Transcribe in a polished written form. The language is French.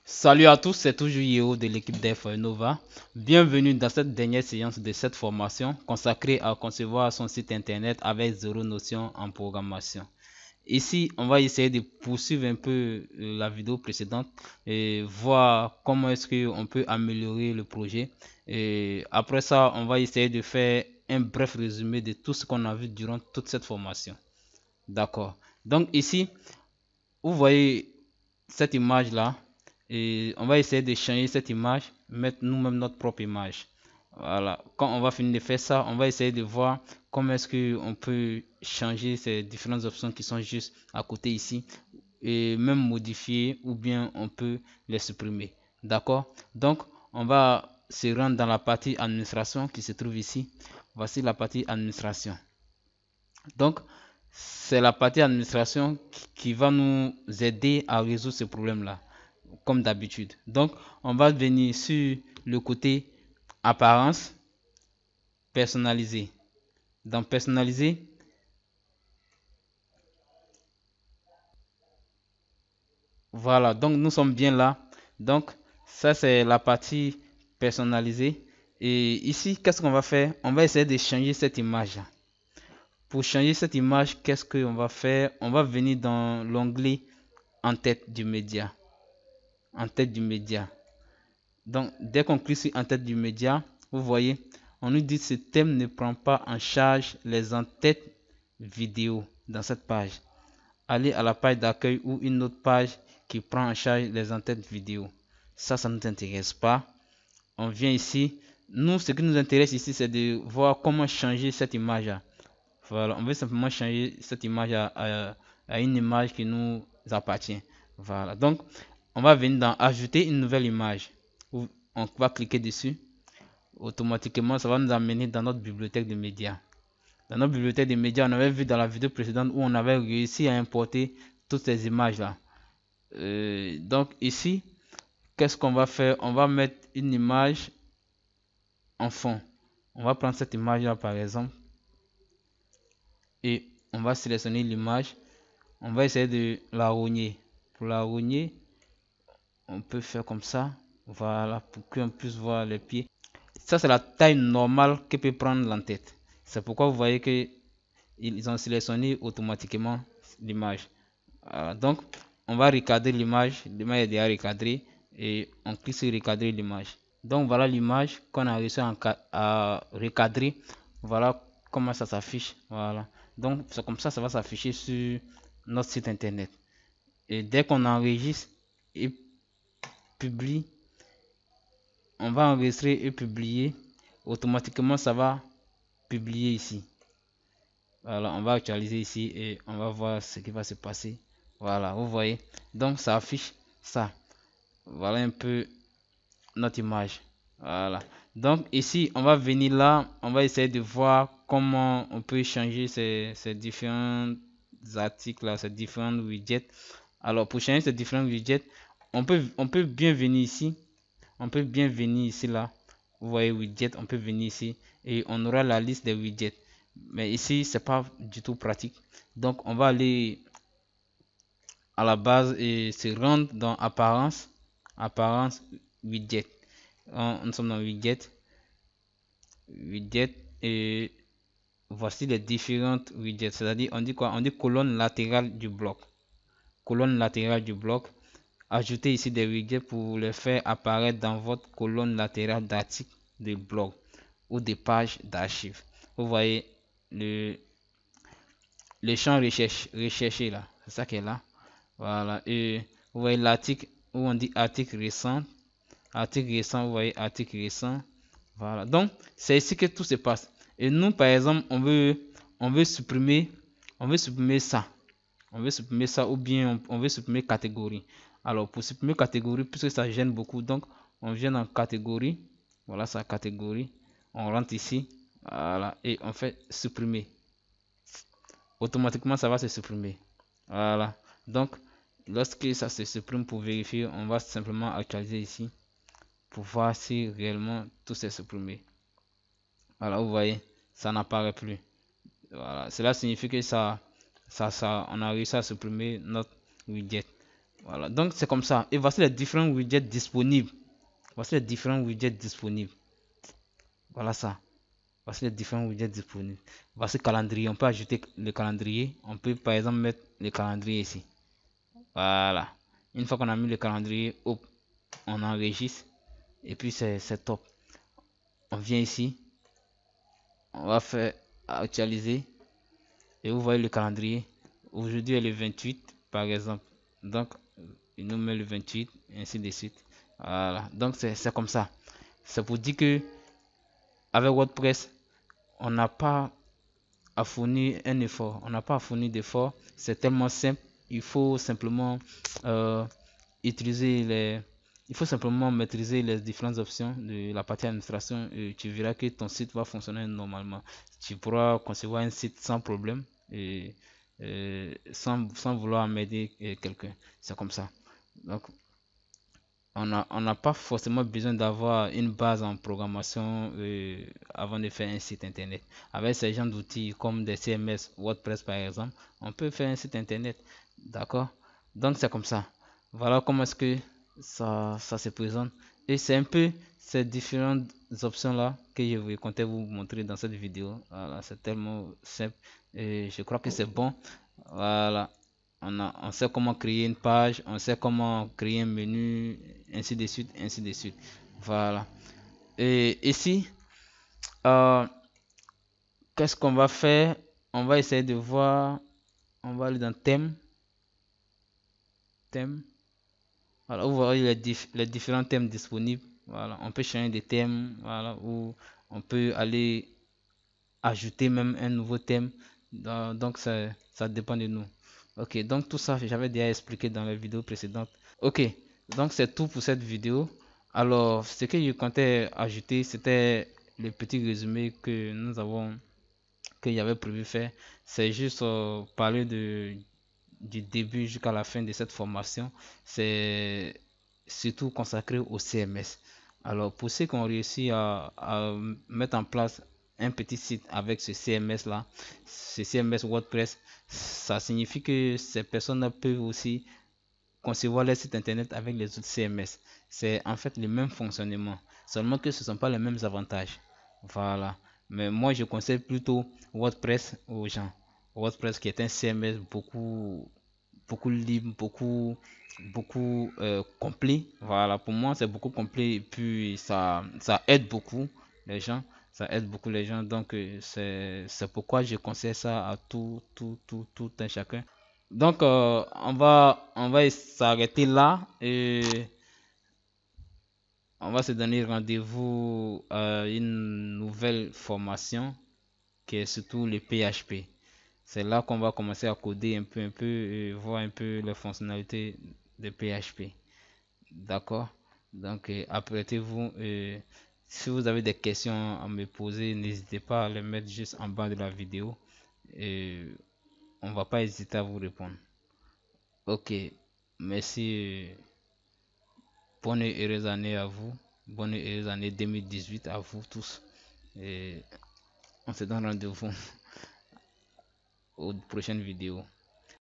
Salut à tous, c'est toujours Yeo de l'équipe Nova. Bienvenue dans cette dernière séance de cette formation consacrée à concevoir son site internet avec zéro notion en programmation. Ici, on va essayer de poursuivre un peu la vidéo précédente et voir comment est-ce qu'on peut améliorer le projet. Et après ça, on va essayer de faire un bref résumé de tout ce qu'on a vu durant toute cette formation. D'accord. Donc ici, vous voyez cette image là et on va essayer de changer cette image, mettre nous-mêmes notre propre image. Voilà, quand on va finir de faire ça, on va essayer de voir comment est-ce qu'on peut changer ces différentes options qui sont juste à côté ici et même modifier ou bien on peut les supprimer. D'accord? Donc on va se rendre dans la partie administration qui se trouve ici. Voici la partie administration. Donc c'est la partie administration qui va nous aider à résoudre ce problème là comme d'habitude. Donc on va venir sur le côté apparence, personnaliser. Dans personnaliser, voilà, donc nous sommes bien là. Donc ça c'est la partie personnalisée. Et ici, qu'est-ce qu'on va faire? On va essayer de changer cette image. Pour changer cette image, qu'est-ce qu'on va faire? On va venir dans l'onglet en tête du média. En tête du média. Donc, dès qu'on clique sur en tête du média, vous voyez, on nous dit que ce thème ne prend pas en charge les en-têtes vidéo dans cette page. Allez à la page d'accueil ou une autre page qui prend en charge les en-têtes vidéo. Ça ne nous intéresse pas. On vient ici. Nous, ce qui nous intéresse ici, c'est de voir comment changer cette image. Voilà, on veut simplement changer cette image à une image qui nous appartient. Voilà, donc on va venir dans ajouter une nouvelle image. On va cliquer dessus. Automatiquement, ça va nous amener dans notre bibliothèque de médias. Dans notre bibliothèque de médias, on avait vu dans la vidéo précédente où on avait réussi à importer toutes ces images là. Donc ici, qu'est-ce qu'on va faire? On va mettre une image en fond. On va prendre cette image là par exemple et on va sélectionner l'image. On va essayer de la rogner. Pour la rogner, on peut faire comme ça. Voilà, pour qu'on puisse voir les pieds. Ça, c'est la taille normale que peut prendre l'entête. C'est pourquoi vous voyez que ils ont sélectionné automatiquement l'image. Donc, on va recadrer l'image. L'image est déjà recadrée et on clique sur recadrer l'image. Donc, voilà l'image qu'on a réussi à recadrer. Voilà comment ça s'affiche. Voilà. Donc, c'est comme ça va s'afficher sur notre site internet. Et dès qu'on enregistre et publie, on va enregistrer et publier. Automatiquement, ça va publier ici. Voilà, on va actualiser ici et on va voir ce qui va se passer. Voilà, vous voyez. Donc, ça affiche ça. Voilà un peu notre image. Voilà. Donc, ici, on va venir là. On va essayer de voir comment on peut changer ces différents articles là, ces différents widgets. Alors, pour changer ces différents widgets, on peut bien venir ici. On peut bien venir ici là. Vous voyez widget, on peut venir ici et on aura la liste des widgets. Mais ici, c'est pas du tout pratique. Donc, on va aller à la base et se rendre dans apparence, apparence widget. Nous sommes dans widget, widget et voici les différentes widgets. C'est-à-dire, on dit quoi? On dit colonne latérale du bloc. Colonne latérale du bloc. Ajoutez ici des widgets pour les faire apparaître dans votre colonne latérale d'articles de blog ou des pages d'archives. Vous voyez le champ recherché là, c'est ça qui est là. Voilà, et vous voyez l'article où on dit article récent, vous voyez article récent. Voilà, donc c'est ici que tout se passe. Et nous, par exemple, on veut supprimer, ça. On veut supprimer ça ou bien on veut supprimer catégorie. Alors pour supprimer catégorie, puisque ça gêne beaucoup, donc on vient dans catégorie. Voilà sa catégorie. On rentre ici. Voilà. Et on fait supprimer. Automatiquement, ça va se supprimer. Voilà. Donc, lorsque ça se supprime pour vérifier, on va simplement actualiser ici pour voir si réellement tout s'est supprimé. Voilà, vous voyez, ça n'apparaît plus. Voilà. Cela signifie que on a réussi à supprimer notre widget. Voilà, donc c'est comme ça. Et voici les différents widgets disponibles. Voici les différents widgets disponibles. Voilà ça. Voici les différents widgets disponibles. Voici le calendrier. On peut ajouter le calendrier. On peut par exemple mettre le calendrier ici. Voilà. Une fois qu'on a mis le calendrier, hop, on enregistre. Et puis c'est top. On vient ici. On va faire actualiser. Et vous voyez le calendrier. Aujourd'hui est le 28 par exemple. Donc il nous met le 28, ainsi de suite. Voilà. Donc c'est comme ça. C'est pour dire que avec WordPress, on n'a pas à fournir un effort. On n'a pas à fournir d'effort. C'est tellement simple. Il faut simplement euh, utiliser les. Il faut simplement maîtriser les différentes options de la partie administration et tu verras que ton site va fonctionner normalement. Tu pourras concevoir un site sans problème et, sans vouloir m'aider quelqu'un. C'est comme ça. Donc, on n'a pas forcément besoin d'avoir une base en programmation avant de faire un site internet. Avec ces genres d'outils comme des CMS, WordPress par exemple, on peut faire un site internet. D'accord? Donc c'est comme ça. Voilà comment est-ce que ça se présente. Et c'est un peu ces différentes options-là que je vais compter vous montrer dans cette vidéo. Voilà, c'est tellement simple. Et je crois que c'est bon. Voilà. On sait comment créer une page, on sait comment créer un menu, ainsi de suite, ainsi de suite. Voilà. Et ici, euh, qu'est-ce qu'on va faire? On va essayer de voir, on va aller dans thème, thème. Voilà, vous voyez les différents thèmes disponibles. Voilà, on peut changer des thèmes, voilà, ou on peut aller ajouter même un nouveau thème. Donc ça dépend de nous. Ok, donc tout ça, j'avais déjà expliqué dans la vidéo précédente. Ok, donc c'est tout pour cette vidéo. Alors, ce que je comptais ajouter, c'était le petit résumé que nous avons, que j'avais prévu faire. C'est juste parler du début jusqu'à la fin de cette formation. C'est surtout consacré au CMS. Alors, pour ceux qui ont réussi à mettre en place un petit site avec ce CMS là, ce CMS WordPress, ça signifie que ces personnes peuvent aussi concevoir les sites internet avec les autres CMS. C'est en fait le même fonctionnement, seulement que ce ne sont pas les mêmes avantages. Voilà. Mais moi, je conseille plutôt WordPress aux gens. WordPress qui est un CMS beaucoup libre, beaucoup complet. Voilà, pour moi, c'est beaucoup complet et puis ça aide beaucoup les gens. Ça aide beaucoup les gens. Donc, c'est pourquoi je conseille ça à tout un chacun. Donc, on va s'arrêter là et on va se donner rendez-vous à une nouvelle formation qui est surtout le PHP. C'est là qu'on va commencer à coder un peu et voir un peu les fonctionnalités de PHP. D'accord? Donc, apprêtez-vous. Si vous avez des questions à me poser, n'hésitez pas à les mettre juste en bas de la vidéo et on va pas hésiter à vous répondre. Ok, merci. Bonne et heureuse année à vous. Bonne et heureuse année 2018 à vous tous. Et on se donne rendez-vous aux prochaines vidéos.